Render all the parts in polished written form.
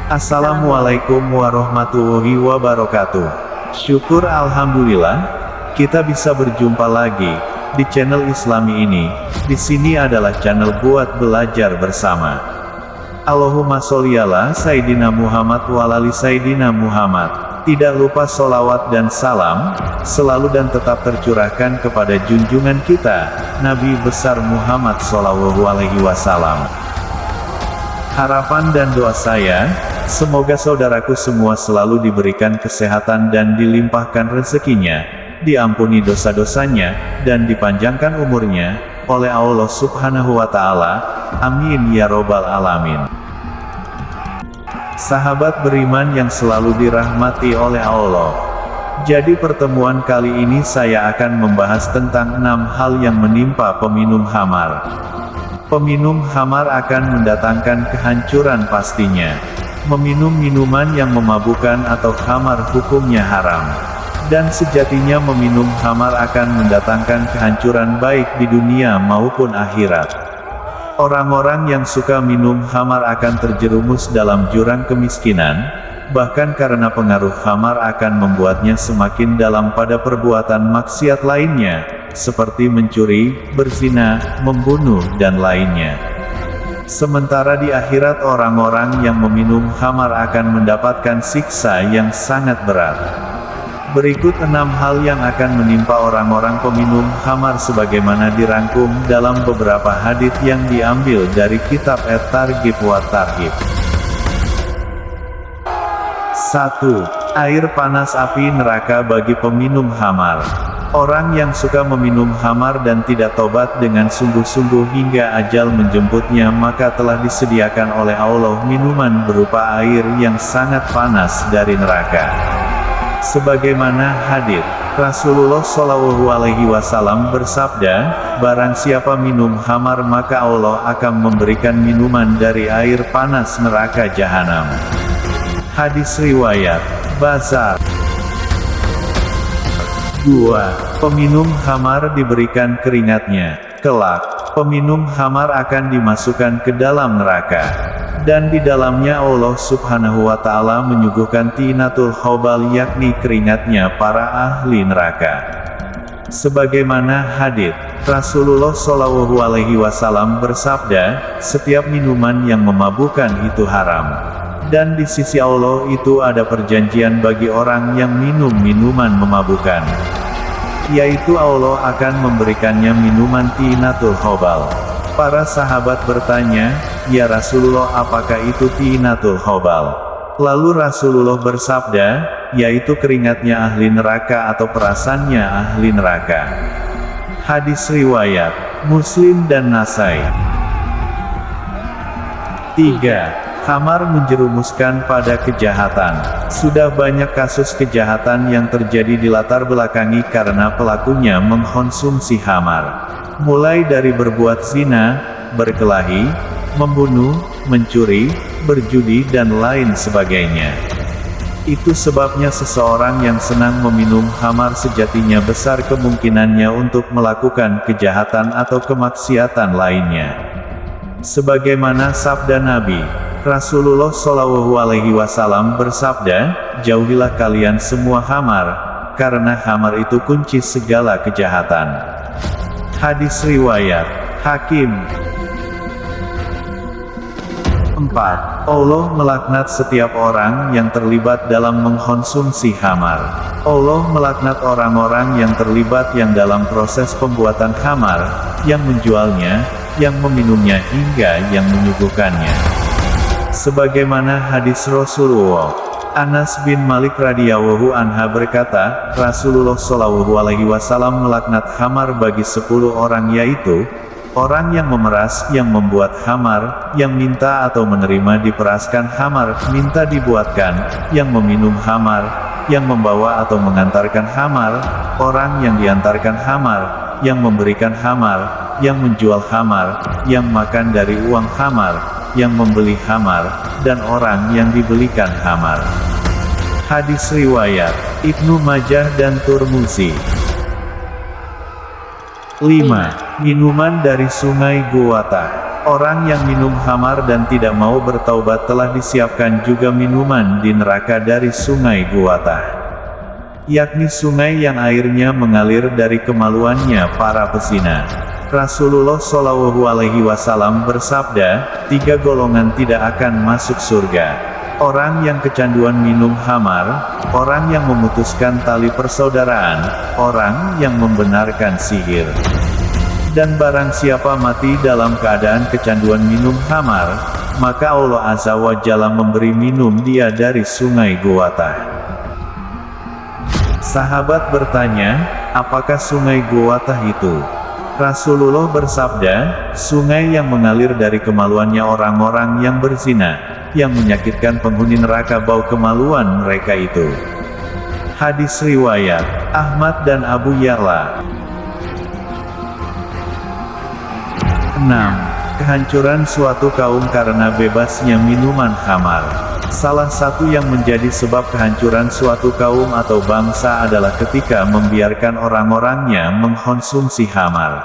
Assalamualaikum warahmatullahi wabarakatuh. Syukur alhamdulillah, kita bisa berjumpa lagi di channel Islami ini. Di sini adalah channel buat belajar bersama. Allahumma sholli ala Sayyidina Muhammad wa ala ali Sayyidina Muhammad. Tidak lupa sholawat dan salam selalu dan tetap tercurahkan kepada junjungan kita, Nabi besar Muhammad Shallallahu Alaihi Wasallam. Harapan dan doa saya, semoga saudaraku semua selalu diberikan kesehatan dan dilimpahkan rezekinya, diampuni dosa-dosanya, dan dipanjangkan umurnya, oleh Allah Subhanahu wa Ta'ala. Amin ya Robbal Alamin. Sahabat beriman yang selalu dirahmati oleh Allah. Jadi pertemuan kali ini saya akan membahas tentang 6 hal yang menimpa peminum khamar. Peminum khamar akan mendatangkan kehancuran pastinya. Meminum minuman yang memabukkan atau khamar hukumnya haram. Dan sejatinya meminum khamar akan mendatangkan kehancuran baik di dunia maupun akhirat. Orang-orang yang suka minum khamar akan terjerumus dalam jurang kemiskinan, bahkan karena pengaruh khamar akan membuatnya semakin dalam pada perbuatan maksiat lainnya, seperti mencuri, berzina, membunuh, dan lainnya. Sementara di akhirat orang-orang yang meminum khamar akan mendapatkan siksa yang sangat berat. Berikut 6 hal yang akan menimpa orang-orang peminum khamar sebagaimana dirangkum dalam beberapa hadits yang diambil dari kitab At-Targhib wa Tarhib. 1. Air panas api neraka bagi peminum khamar. Orang yang suka meminum khamar dan tidak tobat dengan sungguh-sungguh hingga ajal menjemputnya, maka telah disediakan oleh Allah minuman berupa air yang sangat panas dari neraka. Sebagaimana hadits, Rasulullah Shallallahu Alaihi Wasallam bersabda, barang siapa minum khamar maka Allah akan memberikan minuman dari air panas neraka jahanam. Hadis riwayat Bazar. 2. Peminum khamar diberikan keringatnya. Kelak, peminum khamar akan dimasukkan ke dalam neraka. Dan di dalamnya Allah Subhanahu wa Ta'ala menyuguhkan tinatul khobal, yakni keringatnya para ahli neraka. Sebagaimana hadits, Rasulullah Shallallahu Alaihi Wasallam bersabda, setiap minuman yang memabukkan itu haram. Dan di sisi Allah itu ada perjanjian bagi orang yang minum minuman memabukkan, yaitu Allah akan memberikannya minuman tinatul khobal. Para sahabat bertanya, ya Rasulullah, apakah itu tinatul khobal? Lalu Rasulullah bersabda, yaitu keringatnya ahli neraka atau perasannya ahli neraka. Hadis riwayat Muslim dan Nasai. 3. Khamar menjerumuskan pada kejahatan. Sudah banyak kasus kejahatan yang terjadi dilatar belakangi karena pelakunya mengkonsumsi khamar. Mulai dari berbuat zina, berkelahi, membunuh, mencuri, berjudi dan lain sebagainya. Itu sebabnya seseorang yang senang meminum khamar sejatinya besar kemungkinannya untuk melakukan kejahatan atau kemaksiatan lainnya. Sebagaimana sabda Nabi Rasulullah Shallallahu Alaihi Wasallam bersabda, jauhilah kalian semua khamar, karena khamar itu kunci segala kejahatan. Hadis riwayat Hakim. 4. Allah melaknat setiap orang yang terlibat dalam mengkonsumsi khamar. Allah melaknat orang-orang yang terlibat dalam proses pembuatan khamar, yang menjualnya, yang meminumnya hingga yang menyuguhkannya. Sebagaimana hadis Rasulullah, Anas bin Malik radhiyallahu anha berkata, Rasulullah Shallallahu Alaihi Wasallam melaknat khamar bagi 10 orang, yaitu orang yang memeras, yang membuat khamar, yang minta atau menerima diperaskan khamar, minta dibuatkan, yang meminum khamar, yang membawa atau mengantarkan khamar, orang yang diantarkan khamar, yang memberikan khamar, yang menjual khamar, yang makan dari uang khamar, yang membeli khamar, dan orang yang dibelikan khamar. Hadis riwayat Ibnu Majah dan Tirmidzi. 5. Minuman dari sungai Guwata. orang yang minum khamar dan tidak mau bertaubat telah disiapkan juga minuman di neraka dari sungai Guwatah, yakni sungai yang airnya mengalir dari kemaluannya para pezina. Rasulullah Shallallahu Alaihi Wasallam bersabda, 3 golongan tidak akan masuk surga. Orang yang kecanduan minum khamar, orang yang memutuskan tali persaudaraan, orang yang membenarkan sihir. Dan barang siapa mati dalam keadaan kecanduan minum khamar, maka Allah Azza wa Jalla memberi minum dia dari sungai Guwatah. Sahabat bertanya, apakah sungai Guwatah itu? Rasulullah bersabda, sungai yang mengalir dari kemaluannya orang-orang yang berzina, yang menyakitkan penghuni neraka bau kemaluan mereka itu. Hadis riwayat Ahmad dan Abu Ya'la. 6. Kehancuran suatu kaum karena bebasnya minuman khamar. Salah satu yang menjadi sebab kehancuran suatu kaum atau bangsa adalah ketika membiarkan orang-orangnya mengkonsumsi khamar.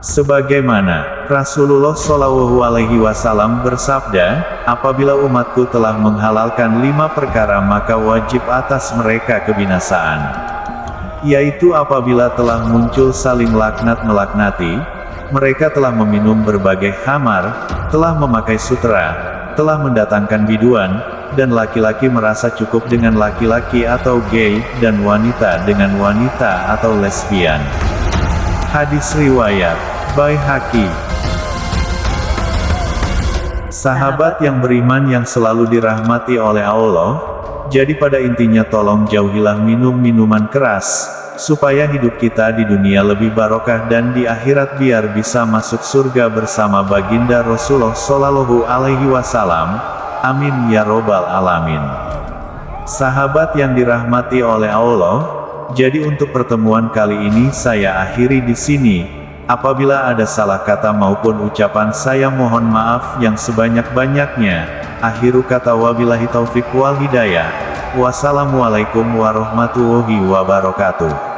Sebagaimana Rasulullah Shallallahu Alaihi Wasallam bersabda, apabila umatku telah menghalalkan 5 perkara maka wajib atas mereka kebinasaan. Yaitu apabila telah muncul saling laknat melaknati, mereka telah meminum berbagai khamar, telah memakai sutera, telah mendatangkan biduan, dan laki-laki merasa cukup dengan laki-laki atau gay, dan wanita dengan wanita atau lesbian. Hadis riwayat Baihaqi. Sahabat yang beriman yang selalu dirahmati oleh Allah, jadi pada intinya tolong jauhilah minum-minuman keras, supaya hidup kita di dunia lebih barokah dan di akhirat biar bisa masuk surga bersama baginda Rasulullah Shallallahu Alaihi Wasallam. Amin ya robbal alamin. Sahabat yang dirahmati oleh Allah, jadi untuk pertemuan kali ini saya akhiri di sini. Apabila ada salah kata maupun ucapan saya mohon maaf yang sebanyak-banyaknya. Akhiru kata wabillahi taufik wal hidayah. Wassalamualaikum warahmatullahi wabarakatuh.